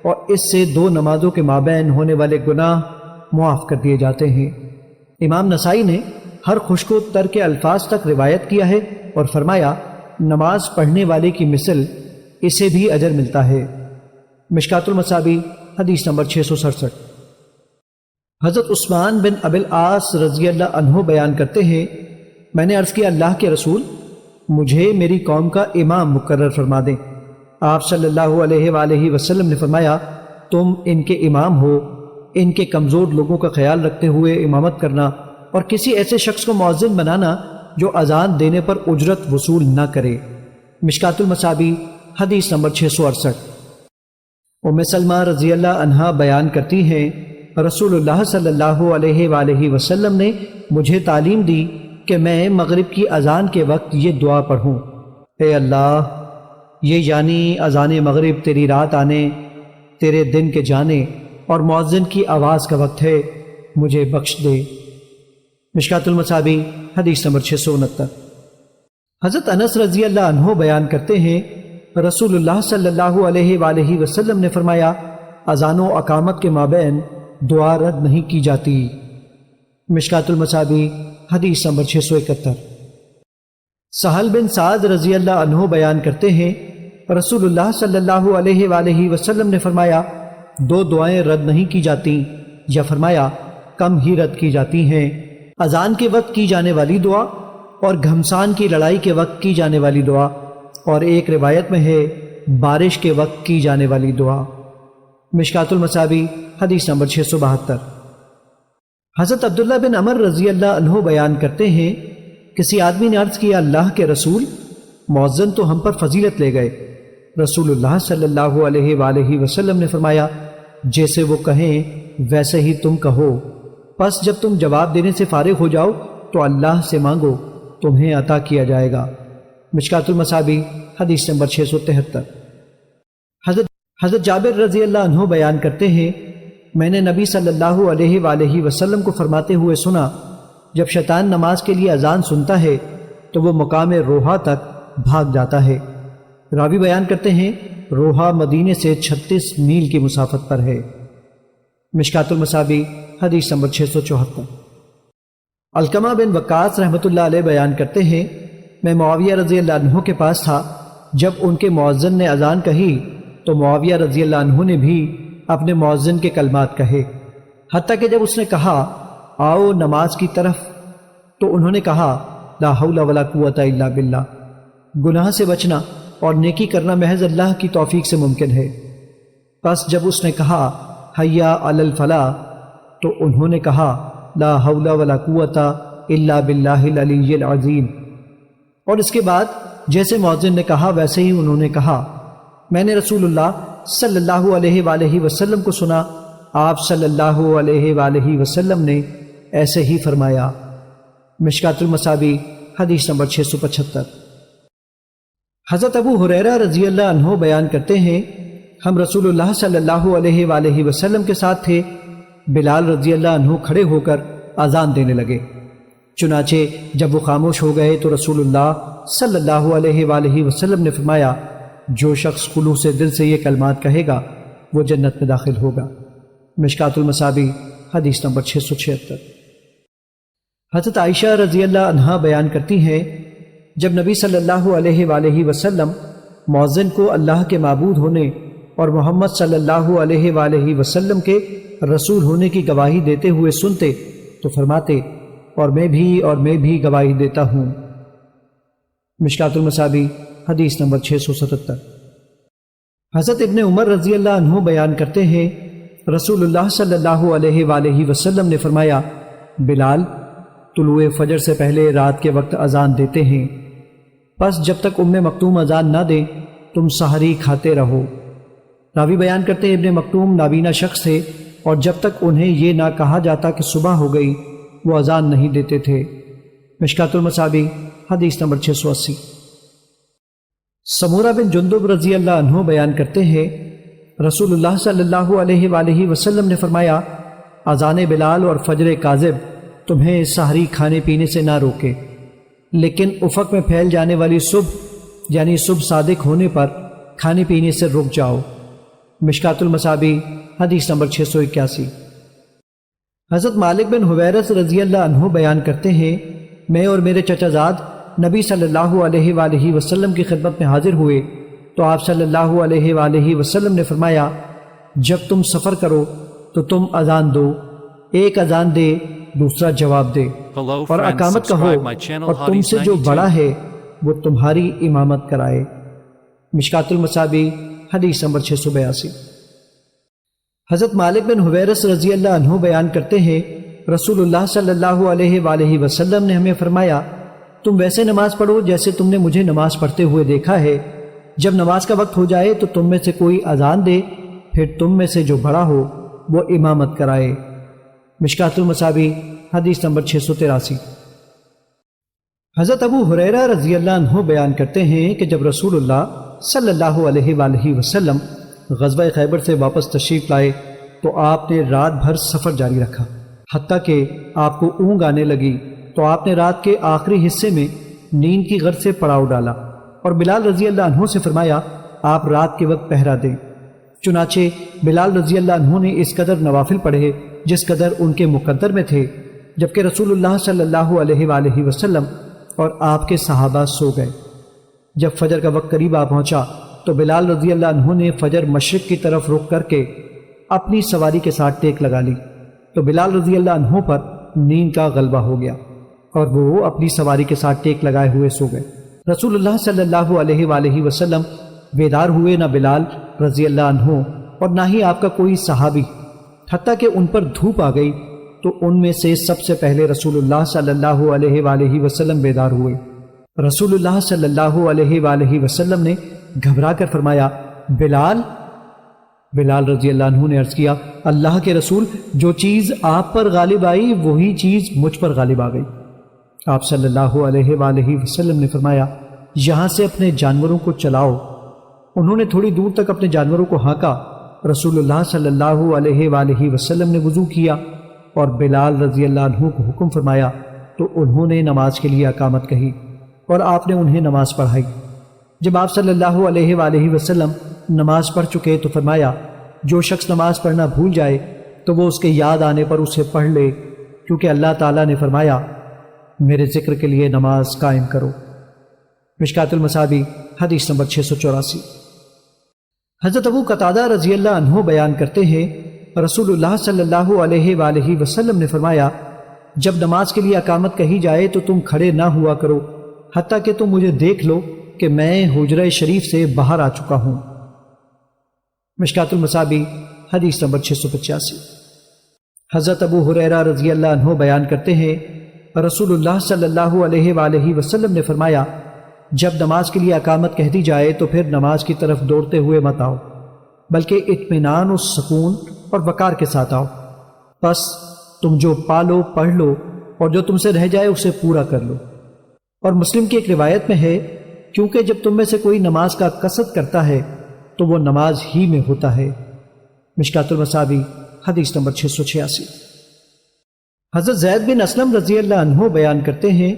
اور اس سے 2 نمازوں کے مابین ہونے والے گناہ معاف کر دیے جاتے ہیں۔ امام نسائی نے ہر خشک و تر کے الفاظ تک روایت کیا ہے اور فرمایا، نماز پڑھنے والے کی مثل اسے بھی اجر ملتا ہے۔ مشکات المصابیح حدیث نمبر 667۔ حضرت عثمان بن ابی العاص رضی اللہ عنہ بیان کرتے ہیں، میں نے عرض کیا، اللہ کے رسول، مجھے میری قوم کا امام مقرر فرما دیں۔ آپ صلی اللہ علیہ وآلہ وسلم نے فرمایا، تم ان کے امام ہو، ان کے کمزور لوگوں کا خیال رکھتے ہوئے امامت کرنا اور کسی ایسے شخص کو مؤذن بنانا جو اذان دینے پر اجرت وصول نہ کرے۔ مشکات المصابیح حدیث نمبر 668۔ ام سلمہ رضی اللہ عنہا بیان کرتی ہیں، رسول اللہ صلی اللہ علیہ وآلہ وسلم نے مجھے تعلیم دی کہ میں مغرب کی اذان کے وقت یہ دعا پڑھوں، اے اللہ، یہ یعنی اذان مغرب تیری رات آنے، تیرے دن کے جانے اور مؤذن کی آواز کا وقت ہے، مجھے بخش دے۔ مشکات المصابیح حدیث نمبر 669۔ حضرت انس رضی اللہ عنہ بیان کرتے ہیں رسول اللہ صلی اللہ علیہ وآلہ وسلم نے فرمایا، اذان و اقامت کے مابین دعا رد نہیں کی جاتی۔ مشکات المصابیح حدیث نمبر 671۔ سہل بن سعد رضی اللہ عنہ بیان کرتے ہیں رسول اللہ صلی اللہ علیہ وآلہ وسلم نے فرمایا، 2 دعائیں رد نہیں کی جاتی، یا فرمایا کم ہی رد کی جاتی ہیں، اذان کے وقت کی جانے والی دعا اور گھمسان کی لڑائی کے وقت کی جانے والی دعا، اور ایک روایت میں ہے بارش کے وقت کی جانے والی دعا۔ مشکات المصابیح حدیث نمبر 672۔ حضرت عبداللہ بن عمر رضی اللہ عنہ بیان کرتے ہیں، کسی آدمی نے عرض کیا، اللہ کے رسول، مؤذن تو ہم پر فضیلت لے گئے۔ رسول اللہ صلی اللہ علیہ وآلہ وسلم نے فرمایا، جیسے وہ کہیں ویسے ہی تم کہو، پس جب تم جواب دینے سے فارغ ہو جاؤ تو اللہ سے مانگو، تمہیں عطا کیا جائے گا۔ مشکات المصابیح حدیث نمبر 673۔ حضرت جابر رضی اللہ عنہ بیان کرتے ہیں، میں نے نبی صلی اللہ علیہ وآلہ وسلم کو فرماتے ہوئے سنا، جب شیطان نماز کے لیے اذان سنتا ہے تو وہ مقام روحا تک بھاگ جاتا ہے۔ راوی بیان کرتے ہیں، روحا مدینے سے 36 میل کی مسافت پر ہے۔ مشکات المصابیح حدیث نمبر 674۔ علقمہ بن وقاص رحمۃ اللہ علیہ بیان کرتے ہیں، میں معاویہ رضی اللہ عنہ کے پاس تھا، جب ان کے مؤذن نے اذان کہی تو معاویہ رضی اللہ عنہ نے بھی اپنے مؤذن کے کلمات کہے، حتیٰ کہ جب اس نے کہا آؤ نماز کی طرف تو انہوں نے کہا لا حول ولا قوت الا باللہ۔ گناہ سے بچنا اور نیکی کرنا محض اللہ کی توفیق سے ممکن ہے۔ پس جب اس نے کہا حیا علی الفلاح تو انہوں نے کہا لا حول ولا قوت الا باللہ العلی العظیم، اور اس کے بعد جیسے مؤذن نے کہا ویسے ہی انہوں نے کہا۔ میں نے رسول اللہ صلی اللہ علیہ وآلہ وسلم کو سنا، آپ صلی اللہ علیہ وآلہ وسلم نے ایسے ہی فرمایا۔ مشکات المصابیح حدیث نمبر 675۔ حضرت ابو ہریرہ رضی اللہ عنہ بیان کرتے ہیں، ہم رسول اللہ صلی اللہ علیہ وآلہ وسلم کے ساتھ تھے، بلال رضی اللہ عنہ کھڑے ہو کر اذان دینے لگے، چنانچہ جب وہ خاموش ہو گئے تو رسول اللہ صلی اللہ علیہ وآلہ وسلم نے فرمایا، جو شخص خلوص سے دل سے یہ کلمات کہے گا وہ جنت میں داخل ہوگا۔ مشکات المصابیح حدیث نمبر 676۔ حضرت عائشہ رضی اللہ عنہا بیان کرتی ہیں، جب نبی صلی اللہ علیہ وآلہ وسلم مؤذن کو اللہ کے معبود ہونے اور محمد صلی اللہ علیہ وآلہ وسلم کے رسول ہونے کی گواہی دیتے ہوئے سنتے تو فرماتے اور میں بھی گواہی دیتا ہوں۔ مشکات المصابیح حدیث نمبر 677۔ حضرت ابن عمر رضی اللہ عنہ بیان کرتے ہیں رسول اللہ صلی اللہ علیہ وآلہ وسلم نے فرمایا، بلال طلوع فجر سے پہلے رات کے وقت اذان دیتے ہیں، پس جب تک مکتوم اذان نہ دے تم سحری کھاتے رہو۔ راوی بیان کرتے ہیں ابن مکتوم نابینا شخص تھے اور جب تک انہیں یہ نہ کہا جاتا کہ صبح ہو گئی وہ اذان نہیں دیتے تھے۔ مشکات المصابیح حدیث نمبر 680۔ سمورہ بن جندب رضی اللہ عنہ بیان کرتے ہیں رسول اللہ صلی اللہ علیہ وآلہ وسلم نے فرمایا، اذان بلال اور فجر کاذب تمہیں سحری کھانے پینے سے نہ روکے، لیکن افق میں پھیل جانے والی صبح یعنی صبح صادق ہونے پر کھانے پینے سے رک جاؤ۔ مشکات المصابیح حدیث نمبر 681۔ حضرت مالک بن حویرث رضی اللہ عنہ بیان کرتے ہیں میں اور میرے چچا زاد نبی صلی اللہ علیہ وآلہ وسلم کی خدمت میں حاضر ہوئے تو آپ صلی اللہ علیہ وآلہ وسلم نے فرمایا، جب تم سفر کرو تو تم اذان دو، ایک اذان دے دوسرا جواب دے، اور اقامت کہو اور تم سے جو بڑا ہے وہ تمہاری امامت کرائے۔ مشکات المصابیح حدیث نمبر 682۔ حضرت مالک بن حویرث رضی اللہ عنہ بیان کرتے ہیں رسول اللہ صلی اللہ علیہ وآلہ وسلم نے ہمیں فرمایا، تم ویسے نماز پڑھو جیسے تم نے مجھے نماز پڑھتے ہوئے دیکھا ہے، جب نماز کا وقت ہو جائے تو تم میں سے کوئی اذان دے، پھر تم میں سے جو بڑا ہو وہ امامت کرائے۔ مشکات المصابیح حدیث نمبر 683۔ حضرت ابو ہریرہ رضی اللہ عنہ بیان کرتے ہیں کہ جب رسول اللہ صلی اللہ علیہ وآلہ وسلم غزوہ خیبر سے واپس تشریف لائے تو آپ نے رات بھر سفر جاری رکھا، حتیٰ کہ آپ کو اونگ آنے لگی تو آپ نے رات کے آخری حصے میں نیند کی غرض سے پڑاؤ ڈالا اور بلال رضی اللہ عنہ سے فرمایا آپ رات کے وقت پہرا دیں۔ چنانچہ بلال رضی اللہ عنہ نے اس قدر نوافل پڑھے جس قدر ان کے مقدر میں تھے، جبکہ رسول اللہ صلی اللہ علیہ وآلہ وسلم اور آپ کے صحابہ سو گئے۔ جب فجر کا وقت قریب آ پہنچا تو بلال رضی اللہ عنہ نے فجر مشرق کی طرف رخ کر کے اپنی سواری کے ساتھ ٹیک لگا لی تو بلال رضی اللہ عنہ پر نیند کا غلبہ ہو گیا اور وہ اپنی سواری کے ساتھ ٹیک لگائے ہوئے سو گئے۔ رسول اللہ صلی اللہ علیہ وآلہ وسلم بیدار ہوئے نہ بلال رضی اللہ عنہ اور نہ ہی آپ کا کوئی صحابی، حتیٰ کہ ان پر دھوپ آ گئی تو ان میں سے سب سے پہلے رسول اللہ صلی اللہ علیہ وآلہ وسلم بیدار ہوئے۔ رسول اللہ صلی اللہ علیہ وآلہ وسلم نے گھبرا کر فرمایا، بلال۔ بلال رضی اللہ عنہ نے عرض کیا، اللہ کے رسول، جو چیز آپ پر غالب آئی وہی چیز مجھ پر غالب آ گئی۔ آپ صلی اللہ علیہ وآلہ وسلم نے فرمایا، یہاں سے اپنے جانوروں کو چلاؤ۔ انہوں نے تھوڑی دور تک اپنے جانوروں کو ہانکا۔ رسول اللہ صلی اللہ علیہ وآلہ وسلم نے وضو کیا اور بلال رضی اللہ عنہ کو حکم فرمایا تو انہوں نے نماز کے لیے اقامت کہی اور آپ نے انہیں نماز پڑھائی۔ جب آپ صلی اللہ علیہ وآلہ وسلم نماز پڑھ چکے تو فرمایا، جو شخص نماز پڑھنا بھول جائے تو وہ اس کے یاد آنے پر اسے پڑھ لے، کیونکہ اللہ تعالیٰ نے فرمایا میرے ذکر کے لیے نماز قائم کرو۔ مشکات المصابیح حدیث نمبر 684۔ حضرت ابو قتادہ رضی اللہ عنہ بیان کرتے ہیں رسول اللہ صلی اللہ علیہ وآلہ وسلم نے فرمایا، جب نماز کے لیے اقامت کہی جائے تو تم کھڑے نہ ہوا کرو حتیٰ کہ تم مجھے دیکھ لو کہ میں حجرہ شریف سے باہر آ چکا ہوں۔ مشکات المصابیح حدیث نمبر 685۔ حضرت ابو ہریرہ رضی اللہ عنہ بیان کرتے ہیں رسول اللہ صلی اللہ علیہ وآلہ وسلم نے فرمایا، جب نماز کے لیے اقامت کہہ دی جائے تو پھر نماز کی طرف دوڑتے ہوئے مت آؤ، بلکہ اطمینان و سکون اور وقار کے ساتھ آؤ۔ پس تم جو پالو پڑھ لو اور جو تم سے رہ جائے اسے پورا کر لو۔ اور مسلم کی ایک روایت میں ہے، کیونکہ جب تم میں سے کوئی نماز کا قصد کرتا ہے تو وہ نماز ہی میں ہوتا ہے۔ مشکات المصابیح حدیث نمبر 686۔ حضرت زید بن اسلم رضی اللہ عنہ بیان کرتے ہیں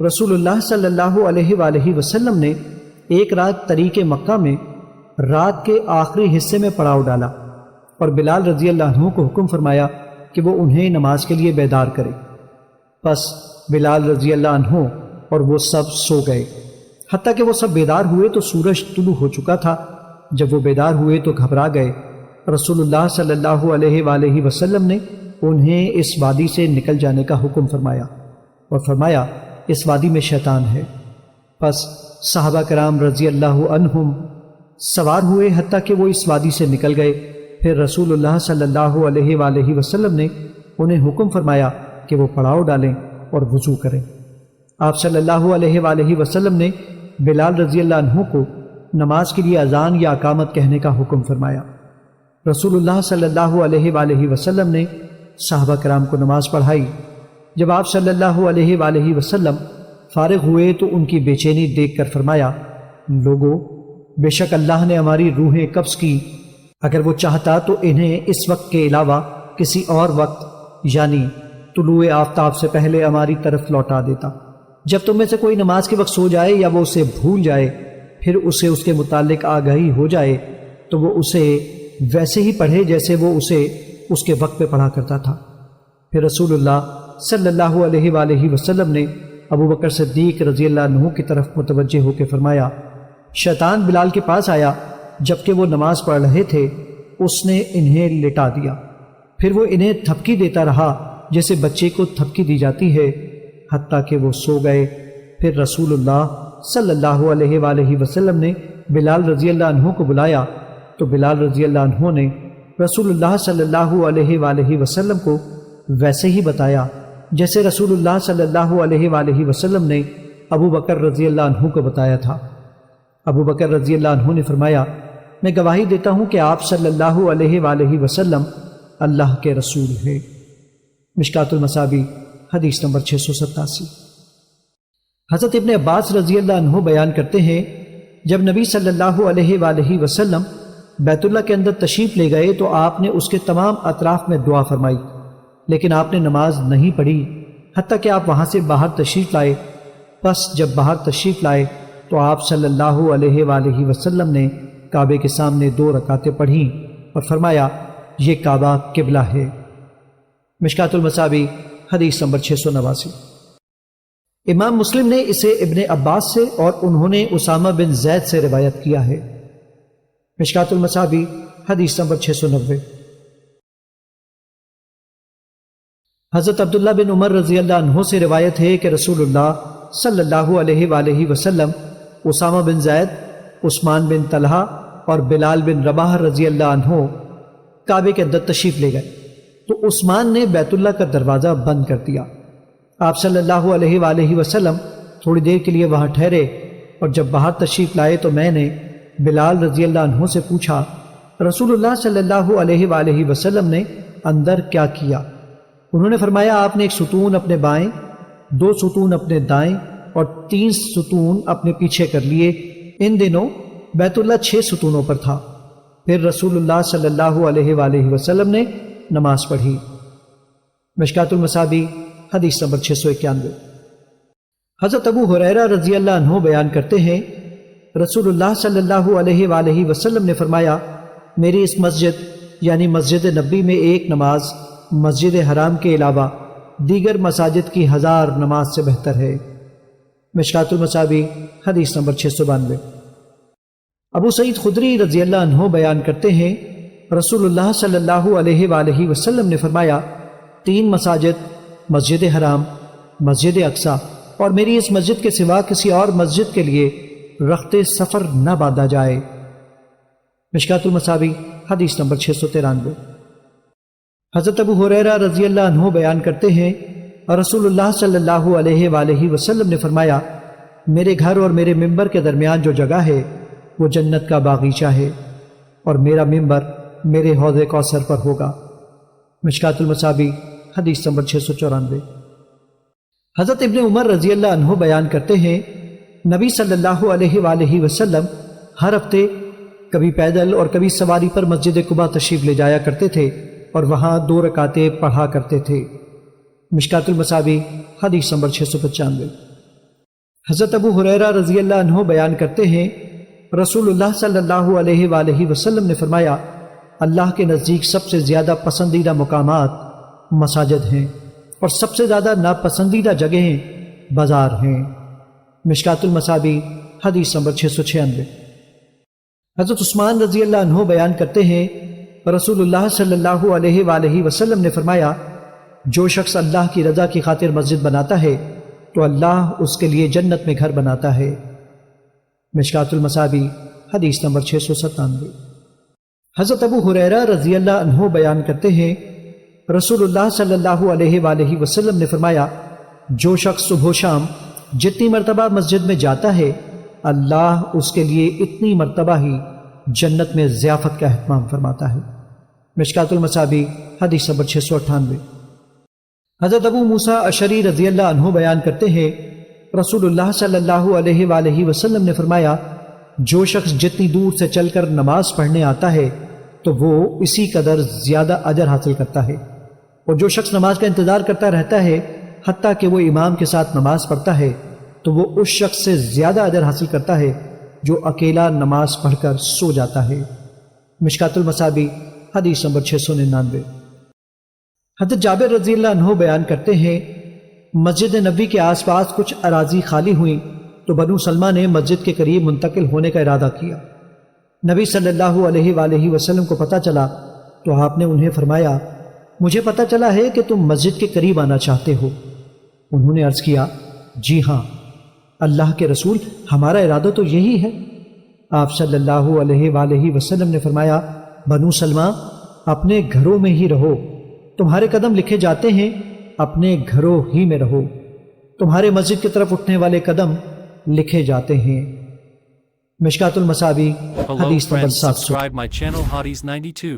رسول اللہ صلی اللہ علیہ وآلہ وسلم نے ایک رات طریق مکہ میں رات کے آخری حصے میں پڑاؤ ڈالا اور بلال رضی اللہ عنہ کو حکم فرمایا کہ وہ انہیں نماز کے لیے بیدار کرے۔ پس بلال رضی اللہ عنہ اور وہ سب سو گئے۔ حتیٰ کہ وہ سب بیدار ہوئے تو سورج طلوع ہو چکا تھا جب وہ بیدار ہوئے تو گھبرا گئے۔ رسول اللہ صلی اللہ علیہ وآلہ وسلم نے انہیں اس وادی سے نکل جانے کا حکم فرمایا اور فرمایا اس وادی میں شیطان ہے۔ پس صحابہ کرام رضی اللہ عنہم سوار ہوئے حتیٰ کہ وہ اس وادی سے نکل گئے۔ پھر رسول اللہ صلی اللہ علیہ وآلہ وسلم نے انہیں حکم فرمایا کہ وہ پڑاؤ ڈالیں اور وضو کریں۔ آپ صلی اللہ علیہ وآلہ وسلم نے بلال رضی اللہ عنہ کو نماز کے لیے اذان یا اقامت کہنے کا حکم فرمایا۔ رسول اللہ صلی اللہ علیہ وآلہ وسلم نے صحابہ کرام کو نماز پڑھائی۔ جب آپ صلی اللہ علیہ وآلہ وسلم فارغ ہوئے تو ان کی بے چینی دیکھ کر فرمایا، لوگو، بے شک اللہ نے ہماری روحیں قبض کی، اگر وہ چاہتا تو انہیں اس وقت کے علاوہ کسی اور وقت یعنی طلوع آفتاب سے پہلے ہماری طرف لوٹا دیتا۔ جب تم میں سے کوئی نماز کے وقت سو جائے یا وہ اسے بھول جائے، پھر اسے اس کے متعلق آگاہی ہو جائے تو وہ اسے ویسے ہی پڑھے جیسے وہ اسے اس کے وقت پہ پڑھا کرتا تھا۔ پھر رسول اللہ صلی اللہ علیہ وآلہ وسلم نے ابو بکر صدیق رضی اللہ عنہ کی طرف متوجہ ہو کے فرمایا، شیطان بلال کے پاس آیا، جبکہ وہ نماز پڑھ رہے تھے، اس نے انہیں لٹا دیا، پھر وہ انہیں تھپکی دیتا رہا جیسے بچے کو تھپکی دی جاتی ہے، حتیٰ کہ وہ سو گئے۔ پھر رسول اللہ صلی اللہ علیہ وآلہ وسلم نے بلال رضی اللہ عنہ کو بلایا تو بلال رضی اللہ عنہ نے رسول اللہ صلی اللہ علیہ وآلہ وسلم کو ویسے ہی بتایا جیسے رسول اللہ صلی اللہ علیہ وآلہ وسلم نے ابو بکر رضی اللہ عنہ کو بتایا تھا۔ ابو بکر رضی اللہ عنہ نے فرمایا، میں گواہی دیتا ہوں کہ آپ صلی اللہ علیہ وآلہ وسلم اللہ کے رسول ہیں۔ مشکات المصابیح حدیث نمبر 687۔ حضرت ابن عباس رضی اللہ عنہ بیان کرتے ہیں، جب نبی صلی اللہ علیہ وآلہ وسلم بیت اللہ کے اندر تشریف لے گئے تو آپ نے اس کے تمام اطراف میں دعا فرمائی، لیکن آپ نے نماز نہیں پڑھی حتیٰ کہ آپ وہاں سے باہر تشریف لائے۔ پس جب باہر تشریف لائے تو آپ صلی اللہ علیہ وآلہ وسلم نے کعبے کے سامنے 2 رکعتیں پڑھیں اور فرمایا، یہ کعبہ قبلہ ہے۔ مشکات المصابیح حدیث نمبر 689۔ امام مسلم نے اسے ابن عباس سے اور انہوں نے اسامہ بن زید سے روایت کیا ہے۔ مشکات المصابیح حدیث نمبر 690۔ حضرت عبداللہ بن عمر رضی اللہ عنہ سے روایت ہے کہ رسول اللہ صلی اللہ علیہ وآلہ وسلم اسامہ بن زید، عثمان بن طلحہ اور بلال بن رباح رضی اللہ عنہ کعبے کے اندر تشریف لے گئے تو عثمان نے بیت اللہ کا دروازہ بند کر دیا۔ آپ صلی اللہ علیہ وآلہ وسلم تھوڑی دیر کے لیے وہاں ٹھہرے اور جب باہر تشریف لائے تو میں نے بلال رضی اللہ عنہ سے پوچھا، رسول اللہ صلی اللہ علیہ وآلہ وسلم نے اندر کیا کیا؟ انہوں نے فرمایا، آپ نے 1 ستون اپنے بائیں، 2 ستون اپنے دائیں اور 3 ستون اپنے پیچھے کر لیے۔ ان دنوں بیت اللہ 6 ستونوں پر تھا۔ پھر رسول اللہ صلی اللہ علیہ وآلہ وسلم نے نماز پڑھی۔ مشکات المصابیح حدیث نمبر 691۔ حضرت ابو ہریرہ رضی اللہ عنہ بیان کرتے ہیں، رسول اللہ صلی اللہ علیہ وآلہ وسلم نے فرمایا، میری اس مسجد یعنی مسجد نبی میں ایک نماز مسجد حرام کے علاوہ دیگر مساجد کی 1000 نماز سے بہتر ہے۔ مشکات المصابیح حدیث نمبر 692۔ ابو سعید خدری رضی اللہ عنہ بیان کرتے ہیں، رسول اللہ صلی اللہ علیہ وآلہ وسلم نے فرمایا، 3 مساجد، مسجد حرام، مسجد اقصیٰ اور میری اس مسجد کے سوا کسی اور مسجد کے لیے رخت سفر نہ باندھا جائے۔ مشکات المصابیح حدیث نمبر 693۔ حضرت ابو ہریرہ رضی اللہ عنہ بیان کرتے ہیں، رسول اللہ صلی اللہ علیہ وآلہ وسلم نے فرمایا، میرے گھر اور میرے ممبر کے درمیان جو جگہ ہے وہ جنت کا باغیچہ ہے اور میرا ممبر میرے حوض کوثر پر ہوگا۔ مشکات المصابیح حدیث نمبر 694۔ حضرت ابن عمر رضی اللہ عنہ بیان کرتے ہیں، نبی صلی اللہ علیہ وآلہ وسلم ہر ہفتے کبھی پیدل اور کبھی سواری پر مسجد قباء تشریف لے جایا کرتے تھے اور وہاں 2 رکعتیں پڑھا کرتے تھے۔ مشکات المصابیح حدیث نمبر 695۔ حضرت ابو ہریرہ رضی اللہ عنہ بیان کرتے ہیں، رسول اللہ صلی اللہ علیہ وآلہ وسلم نے فرمایا، اللہ کے نزدیک سب سے زیادہ پسندیدہ مقامات مساجد ہیں اور سب سے زیادہ ناپسندیدہ جگہیں بازار ہیں۔ مشکات المصابیح حدیث نمبر 696۔ حضرت عثمان رضی اللہ عنہ بیان کرتے ہیں رسول اللہ صلی اللہ علیہ وآلہ وسلم نے فرمایا جو شخص اللہ کی رضا کی خاطر مسجد بناتا ہے تو اللہ اس کے لیے جنت میں گھر بناتا ہے۔ مشکات المصابیح حدیث نمبر 697۔ حضرت ابو ہریرہ رضی اللہ عنہ بیان کرتے ہیں رسول اللہ صلی اللہ علیہ وآلہ وسلم نے فرمایا جو شخص صبح و شام جتنی مرتبہ مسجد میں جاتا ہے اللہ اس کے لیے اتنی مرتبہ ہی جنت میں ضیافت کا اہتمام فرماتا ہے۔ مشکات المصابیح حدیث نمبر 698۔ حضرت ابو موسیٰ اشعری رضی اللہ عنہ بیان کرتے ہیں رسول اللہ صلی اللہ علیہ وآلہ وسلم نے فرمایا جو شخص جتنی دور سے چل کر نماز پڑھنے آتا ہے تو وہ اسی قدر زیادہ اجر حاصل کرتا ہے، اور جو شخص نماز کا انتظار کرتا رہتا ہے حتیٰ کہ وہ امام کے ساتھ نماز پڑھتا ہے تو وہ اس شخص سے زیادہ اجر حاصل کرتا ہے جو اکیلا نماز پڑھ کر سو جاتا ہے۔ مشکات المصابیح حدیث نمبر 699۔ حضرت جابر رضی اللہ عنہ بیان کرتے ہیں مسجد نبوی کے آس پاس کچھ اراضی خالی ہوئیں تو بنو سلمہ نے مسجد کے قریب منتقل ہونے کا ارادہ کیا۔ نبی صلی اللہ علیہ وآلہ وسلم کو پتہ چلا تو آپ نے انہیں فرمایا مجھے پتہ چلا ہے کہ تم مسجد کے قریب آنا چاہتے ہو۔ انہوں نے عرض کیا جی ہاں اللہ کے رسول ہمارا ارادہ تو یہی ہے۔ آپ صلی اللہ علیہ وآلہ وسلم نے فرمایا بنو سلمہ اپنے گھروں میں ہی رہو، تمہارے قدم لکھے جاتے ہیں، اپنے گھروں ہی میں رہو، تمہارے مسجد کی طرف اٹھنے والے قدم لکھے جاتے ہیں۔ مشکات المصابیح Hello حدیث number friends, 700۔ subscribe my channel Hotties92.